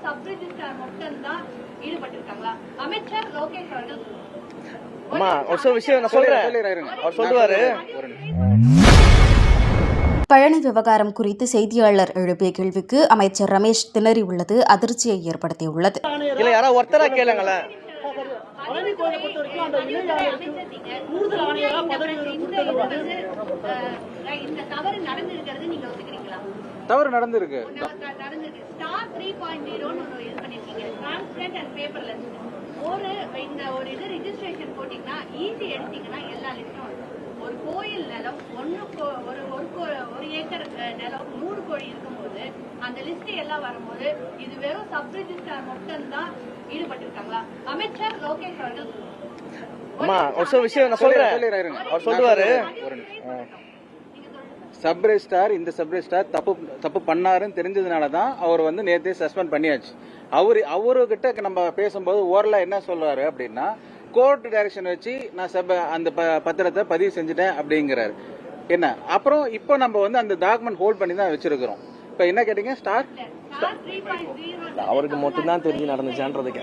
Sub registrar மட்டும் தான் ஈடுபட்டிருக்காங்களா? அமைச்சர் லோகேஷ் அவர்கள் அம்மா ஒரு விஷயம் நான் சொல்றேன், அவர் சொல்லுவாரு. பழனி விவகாரம் குறித்து செய்தியாளர் எழுப்பிய கேள்விக்கு அமைச்சர் ரமேஷ் திணறி உள்ளது அதிர்ச்சியை ஏற்படுத்தியுள்ளது. இல்ல யாராவது ஒருத்தரா கேளுங்களேன். தவறு நடந்திருக்கு. ஒரு கோயில் நிலம் ஒரு ஏக்கர் நிலம் 100 கோடி இருக்கும்போது அந்த லிஸ்ட் எல்லாம் வரும்போது இது வெறும் சப் ரெஜிஸ்ட்ரார் மட்டும் தான் ஈடுபட்டிருக்காங்களா? அமைச்சர் லோகேஷ் அவர்கள் அம்மா ஒரு விஷயம் நான் சொல்றேன், அவர் சொல்லுவாரு. சப் ரெஜிஸ்ட்ரார் இந்த சப் ரெஜிஸ்ட்ரார் தப்பு பண்ணாருன்னு தெரிஞ்சதுனால தான் அவர் வந்து நேற்றே சஸ்பெண்ட் பண்ணியாச்சு. அவருகிட்ட நம்ம பேசும்போது ஓரலா என்ன சொல்றாரு அப்படின்னா, கோர்ட் டைரக்ஷன் வச்சு நான் அந்த பத்திரத்தை பதிவு செஞ்சுட்டேன் அப்படிங்கிறாரு. என்ன அப்புறம் இப்போ நம்ம வந்து அந்த டாக்குமெண்ட் ஹோல்ட் பண்ணி தான் வச்சிருக்கிறோம். இப்போ என்ன கேட்டீங்க? ஸ்டார் அவருக்கு மட்டும் தான் தெரிஞ்சு நடந்துச்சான்றதுக்கு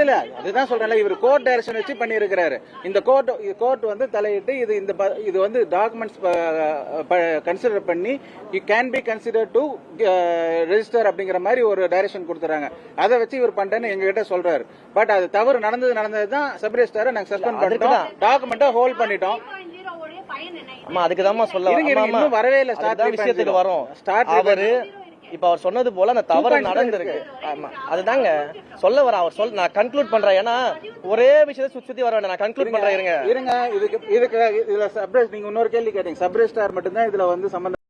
இல்ல அதுதான் சொல்றேன். இவர் கோர்ட் டைரக்ஷன் வச்சு பண்ணி இருக்கிறாரு. இந்த கோர்ட் வந்து தலையிட்டு இது வந்து டாக்குமெண்ட்ஸ் கன்சிடர் பண்ணி it can be consider to register அப்படிங்கிற மாதிரி ஒரு டைரக்ஷன் கொடுத்துறாங்க. அதை வச்சு இவர் பண்றேன்னு எங்ககிட்ட சொல்றாரு. பட் அது தவறு நடந்தது தான் சப் ரெஜிஸ்டரை நாங்க சஸ்பெண்ட் பண்ணிட்டோம், டாக்குமெண்ட்டை ஹோல்ட் பண்ணிட்டோம். அம்மா அதுக்குதான் சொல்ல வரவே இல்லை. ஸ்டார்ட் விஷயத்துக்கு வரும். அவரு இப்ப அவர் சொன்னது போல அந்த தவறு நடந்திருக்கு. ஆமா அதுதாங்க சொல்ல வர. அவர் நான் கன்க்ளூட் பண்றேன். ஏன்னா ஒரே விஷயத்தை சுத்தி வர வேண்டாம். நான் கன்க்ளூட் பண்றேன். இருங்க இதுல சப்ரெஜ் நீங்க இன்னொரு கேள்வி கேட்டீங்க. சப்ரெஜிஸ்ட்ரார் மட்டும்தான் இதுல வந்து சம்பந்தம்.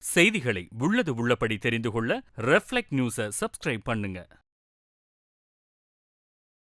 செய்திகளை உள்ளது உள்ளபடி தெரிந்து கொள்ள ரெஃப்ளெக்ட் நியூஸை சப்ஸ்கிரைப் பண்ணுங்க.